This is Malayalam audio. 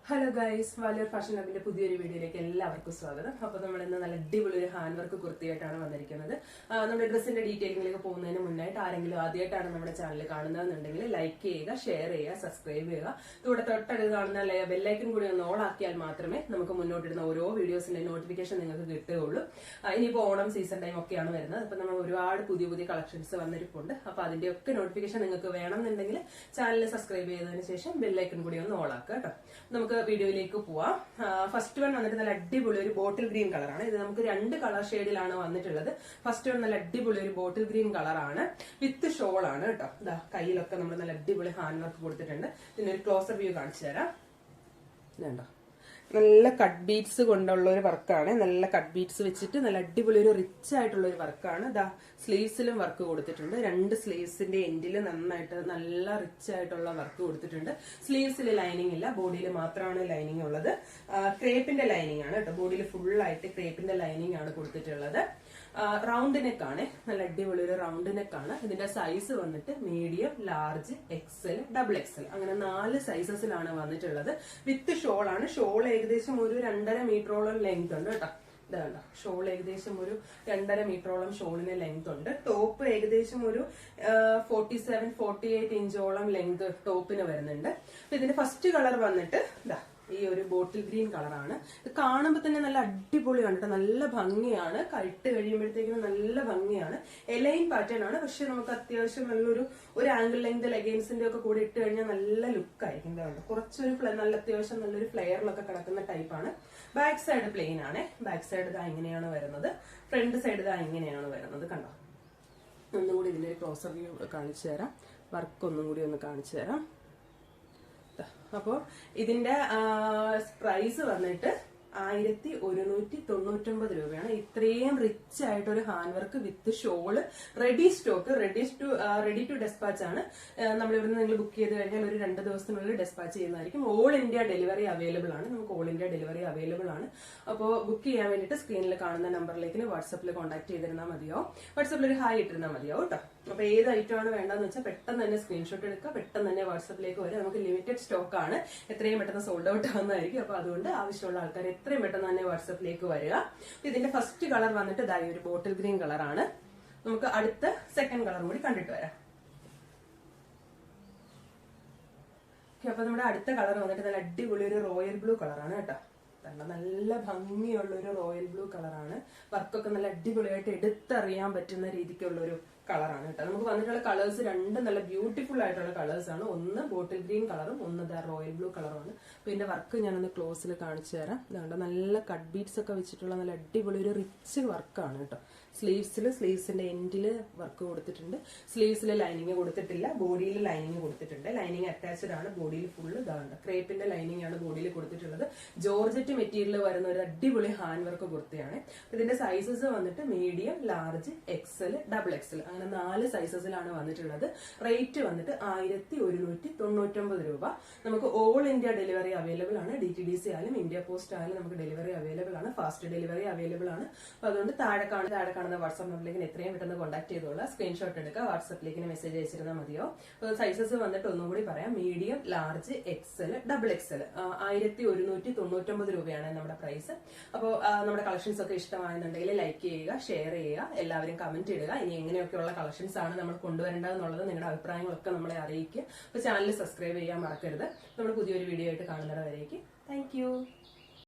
ഹലോ ഗൈസ്, വാലിയർ ഫാഷൻ ഹബിന്റെ പുതിയൊരു വീഡിയോയിലേക്ക് എല്ലാവർക്കും സ്വാഗതം. അപ്പോൾ നമ്മൾ ഇന്ന് നല്ല അടിപൊളി ഒരു ഹാൻഡ് വർക്ക് കുർത്തിയായിട്ടാണ് വന്നിരിക്കുന്നത്. നമ്മുടെ ഡ്രസ്സിന്റെ ഡീറ്റെയിലിംഗിലേക്ക് പോകുന്നതിന് മുന്നായിട്ട് ആരെങ്കിലും ആദ്യമായിട്ടാണ് നമ്മുടെ ചാനൽ കാണുന്നതെന്നുണ്ടെങ്കിൽ ലൈക്ക് ചെയ്യുക, ഷെയർ ചെയ്യുക, സബ്സ്ക്രൈബ് ചെയ്യുക. ഇവിടെ തൊട്ടടുത്ത് കാണുന്ന ബെല്ലൈക്കൻ കൂടി ഒന്ന് ഓൺ ആക്കിയാൽ മാത്രമേ നമുക്ക് മുന്നോട്ടിടുന്ന ഓരോ വീഡിയോസിന്റെ നോട്ടിഫിക്കേഷൻ നിങ്ങൾക്ക് കിട്ടുകയുള്ളൂ. ഇനിയിപ്പോൾ ഓണം സീസൺ ടൈം ഒക്കെയാണ് വരുന്നത്. അപ്പൊ നമ്മൾ ഒരുപാട് പുതിയ പുതിയ കളക്ഷൻസ് വന്നിരിപ്പുണ്ട്. അപ്പൊ അതിന്റെയൊക്കെ നോട്ടിഫിക്കേഷൻ നിങ്ങൾക്ക് വേണമെന്നുണ്ടെങ്കിൽ ചാനൽ സബ്സ്ക്രൈബ് ചെയ്തതിനു ശേഷം ബെല്ലൈക്കൻ കൂടി ഒന്ന് ഓൺ ആക്കുക കേട്ടോ. നമുക്ക് വീഡിയോയിലേക്ക് പോവാം. ഫസ്റ്റ് വൺ വന്നിട്ട് നല്ല അടിപൊളി ഒരു ബോട്ടിൽ ഗ്രീൻ കളറാണ്. ഇത് നമുക്ക് രണ്ട് കളർ ഷെയ്ഡിലാണ് വന്നിട്ടുള്ളത്. ഫസ്റ്റ് വൺ നല്ല അടിപൊളി ഒരു ബോട്ടിൽ ഗ്രീൻ കളറാണ്, വിത്ത് ഷോൾ ആണ് കേട്ടോ. ഇതാ കയ്യിലൊക്കെ നമ്മൾ നല്ല അടിപൊളി ഹാൻഡ് വർക്ക് കൊടുത്തിട്ടുണ്ട്. ഇതിനൊരു ക്ലോസർ വ്യൂ കാണിച്ചു തരാം. ഇതുണ്ടോ, നല്ല കട്ട് ബീഡ്സ് കൊണ്ടുള്ള ഒരു വർക്കാണ്. നല്ല കട്ട് ബീഡ്സ് വെച്ചിട്ട് നല്ല അടിപൊളി ഒരു റിച്ച് ആയിട്ടുള്ള ഒരു വർക്കാണ്. ദാ സ്ലീവ്സിലും വർക്ക് കൊടുത്തിട്ടുണ്ട്. രണ്ട് സ്ലീവ്സിന്റെ എൻഡിൽ നന്നായിട്ട് നല്ല റിച്ച് ആയിട്ടുള്ള വർക്ക് കൊടുത്തിട്ടുണ്ട്. സ്ലീവ്സിൽ ലൈനിങ് ഇല്ല, ബോഡിയിൽ മാത്രമാണ് ലൈനിങ് ഉള്ളത്. ക്രേപ്പിന്റെ ലൈനിങ് ആണ് കേട്ടോ. ബോഡിയിൽ ഫുൾ ആയിട്ട് ക്രേപ്പിന്റെ ലൈനിങ് ആണ് കൊടുത്തിട്ടുള്ളത്. റൗണ്ട് നെക്ക് ആണ്, നല്ല അടിപൊളി ഒരു റൗണ്ട് നെക്ക് ആണ്. ഇതിന്റെ സൈസ് വന്നിട്ട് medium, large, XL, double XL അങ്ങനെ 4 സൈസസിലാണ് വന്നിട്ടുള്ളത്. വിത്ത് ഷോൾ ആണ്. ഷോൾ ഏകദേശം ഒരു 2.5 മീറ്ററോളം ലെങ്ത് ഉണ്ട് കേട്ടോ. ഇതാണ് ഷോൾ, ഏകദേശം ഒരു 2.5 മീറ്ററോളം ഷോളിന് ലെങ്ത് ഉണ്ട്. ടോപ്പ് ഏകദേശം ഒരു 47-48 ഇഞ്ചോളം ലെങ്ത് ടോപ്പിന് വരുന്നുണ്ട്. ഇതിന്റെ ഫസ്റ്റ് കളർ വന്നിട്ട് ഇതാ ഈ ഒരു ബോട്ടിൽ ഗ്രീൻ കളറാണ്. ഇത് കാണുമ്പോൾ തന്നെ നല്ല അടിപൊളിയാണ് കേട്ടോ, നല്ല ഭംഗിയാണ്. ഇട്ട് കഴിയുമ്പോഴത്തേക്കും നല്ല ഭംഗിയാണ്. എലൈൻ പാറ്റേൺ ആണ്, പക്ഷെ നമുക്ക് അത്യാവശ്യം ഒരു ആംഗിൾ ലെങ്ത് ലെഗൈൻസിന്റെ ഒക്കെ കൂടെ ഇട്ട് കഴിഞ്ഞാൽ നല്ല ലുക്ക് ആയിരിക്കും. കുറച്ചൊരു നല്ല അത്യാവശ്യം നല്ലൊരു ഫ്ലെയറിലൊക്കെ കിടക്കുന്ന ടൈപ്പാണ്. ബാക്ക് സൈഡ് പ്ലെയിൻ ആണ്. ബാക്ക് സൈഡ് ഇതാ ഇങ്ങനെയാണ് വരുന്നത്. ഫ്രണ്ട് സൈഡ് ഇതാ ഇങ്ങനെയാണ് വരുന്നത്. കണ്ടോ, ഒന്നും കൂടി ഇതിന്റെ ക്ലോസർ വ്യൂ കാണിച്ചു തരാം. വർക്ക് ഒന്നും കൂടി ഒന്ന് കാണിച്ചു തരാം. അപ്പോൾ ഇതിന്റെ പ്രൈസ് വന്നിട്ട് 1199 രൂപയാണ്. ഇത്രയും റിച്ച് ആയിട്ടൊരു hand work with shawl, ready stock, ready to despatch ആണ്. നമ്മളിവിടുന്ന് നിങ്ങൾ ബുക്ക് ചെയ്ത് കഴിഞ്ഞാൽ ഒരു 2 ദിവസത്തിനുള്ളിൽ ഡെസ്പാച്ച് ചെയ്യുന്നതായിരിക്കും. ഓൾ ഇന്ത്യ ഡെലിവറി അവൈലബിൾ ആണ്. നമുക്ക് ഓൾ ഇന്ത്യ ഡെലിവറി അവൈലബിൾ ആണ്. അപ്പോൾ ബുക്ക് ചെയ്യാൻ വേണ്ടിയിട്ട് സ്ക്രീനിൽ കാണുന്ന നമ്പറിലേക്ക് വാട്സപ്പിൽ കോൺടാക്ട് ചെയ്തിരുന്നാൽ മതിയാവും. വാട്സപ്പിൽ ഒരു ഹായ് ഇട്ടിരുന്നാൽ മതിയാവും കേട്ടോ. അപ്പൊ ഏത് ഐറ്റം ആണ് വേണ്ടതെന്ന് വെച്ചാൽ പെട്ടെന്ന് തന്നെ സ്ക്രീൻഷോട്ട് എടുക്കുക, പെട്ടെന്ന് തന്നെ വാട്സപ്പിലേക്ക് വരിക. നമുക്ക് ലിമിറ്റഡ് സ്റ്റോക്ക് ആണ്, എത്രയും പെട്ടെന്ന് സോൾഡ് ഔട്ട് ആവുന്നതായിരിക്കും. അപ്പൊ അതുകൊണ്ട് ആവശ്യമുള്ള ആൾക്കാർ എത്രയും പെട്ടെന്ന് തന്നെ വാട്സപ്പിലേക്ക് വരിക. ഇതിന്റെ ഫസ്റ്റ് കളർ വന്നിട്ട് ഇതായി ഒരു ബോട്ടിൽ ഗ്രീൻ കളറാണ്. നമുക്ക് അടുത്ത സെക്കൻഡ് കളർ കൂടി കണ്ടിട്ട് വരാം. അപ്പൊ നമ്മുടെ അടുത്ത കളർ വന്നിട്ട് നല്ല അടിപൊളി ഒരു റോയൽ ബ്ലൂ കളറാണ് കേട്ടോ. നല്ല ഭംഗിയുള്ള ഒരു റോയൽ ബ്ലൂ കളറാണ്. വർക്കൊക്കെ നല്ല അടിപൊളിയായിട്ട് എടുത്തറിയാൻ പറ്റുന്ന രീതിക്കുള്ള ഒരു കളറാണ് കേട്ടോ. നമുക്ക് വന്നിട്ടുള്ള കളേഴ്സ് രണ്ട് നല്ല ബ്യൂട്ടിഫുൾ ആയിട്ടുള്ള കളേഴ്സ് ആണ്. ഒന്ന് ബോട്ടിൽ ഗ്രീൻ കളറും ഒന്ന് റോയൽ ബ്ലൂ കളറുമാണ്. അപ്പൊ ഇതിന്റെ വർക്ക് ഞാനൊന്ന് ക്ലോസിൽ കാണിച്ചു തരാം. ഇതുകൊണ്ട് നല്ല കട്ട് ബീഡ്സ് ഒക്കെ വെച്ചിട്ടുള്ള നല്ല അടിപൊളി ഒരു റിച്ച് വർക്കാണ് കേട്ടോ. സ്ലീവ്സിന്റെ എൻഡില് വർക്ക് കൊടുത്തിട്ടുണ്ട്. സ്ലീവ്സിൽ ലൈനിങ് കൊടുത്തിട്ടില്ല, ബോഡിയിൽ ലൈനിങ് കൊടുത്തിട്ടുണ്ട്. ലൈനിങ് അറ്റാച്ച്ഡ് ആണ്. ബോഡിയിൽ ഫുള്ള് ഇതാണ് ക്രേപ്പിന്റെ ലൈനിങ് ആണ് ബോഡിയിൽ കൊടുത്തിട്ടുള്ളത്. ജോർജറ്റ് മെറ്റീരിയൽ വരുന്ന ഒരു അടിപൊളി ഹാൻഡ് വർക്ക് കുർത്തിയാണ്. ഇതിന്റെ സൈസസ് വന്നിട്ട് medium, large, XL, double XL അങ്ങനെ 4 സൈസസിലാണ് വന്നിട്ടുള്ളത്. റേറ്റ് വന്നിട്ട് 1199 രൂപ. നമുക്ക് ഓൾ ഇന്ത്യ ഡെലിവറി അവൈലബിൾ ആണ്. DTDC ആയാലും ഇന്ത്യ പോസ്റ്റ് ആയാലും നമുക്ക് ഡെലിവറി അവൈലബിൾ ആണ്. ഫാസ്റ്റ് ഡെലിവറി അവൈലബിൾ ആണ്. അപ്പൊ അതുകൊണ്ട് താഴെ കാണുന്ന വാട്സ്ആപ്പ് നമ്പറിലേക്ക് എത്രയും പെട്ടെന്ന് കോൺടാക്ട് ചെയ്തോളാം. സ്ക്രീൻഷോട്ട് എടുക്കുക, വാട്സ്ആപ്പിലേക്ക് മെസ്സേജ് അയച്ചിരുന്നാൽ മതിയോ. സൈസസ് വന്നിട്ട് ഒന്നും കൂടി പറയാം. Medium, large, XL, double XL. 1199 രൂപയാണ് നമ്മുടെ പ്രൈസ്. അപ്പോൾ നമ്മുടെ കളക്ഷൻസ് ഒക്കെ ഇഷ്ടമായെന്നുണ്ടെങ്കിൽ ലൈക്ക് ചെയ്യുക, ഷെയർ ചെയ്യുക, എല്ലാവരും കമന്റ് ഇടുക. ഇനി എങ്ങനെയൊക്കെയുള്ള കളക്ഷൻസ് ആണ് നമ്മൾ കൊണ്ടുവരേണ്ടതെന്നുള്ളത് നിങ്ങളുടെ അഭിപ്രായങ്ങളൊക്കെ നമ്മളെ അറിയിക്കുക. അപ്പൊ ചാനൽ സബ്സ്ക്രൈബ് ചെയ്യാൻ മറക്കരുത്. നമ്മൾ പുതിയൊരു വീഡിയോ ആയിട്ട് കാണുന്നത് വരേക്ക് താങ്ക് യു.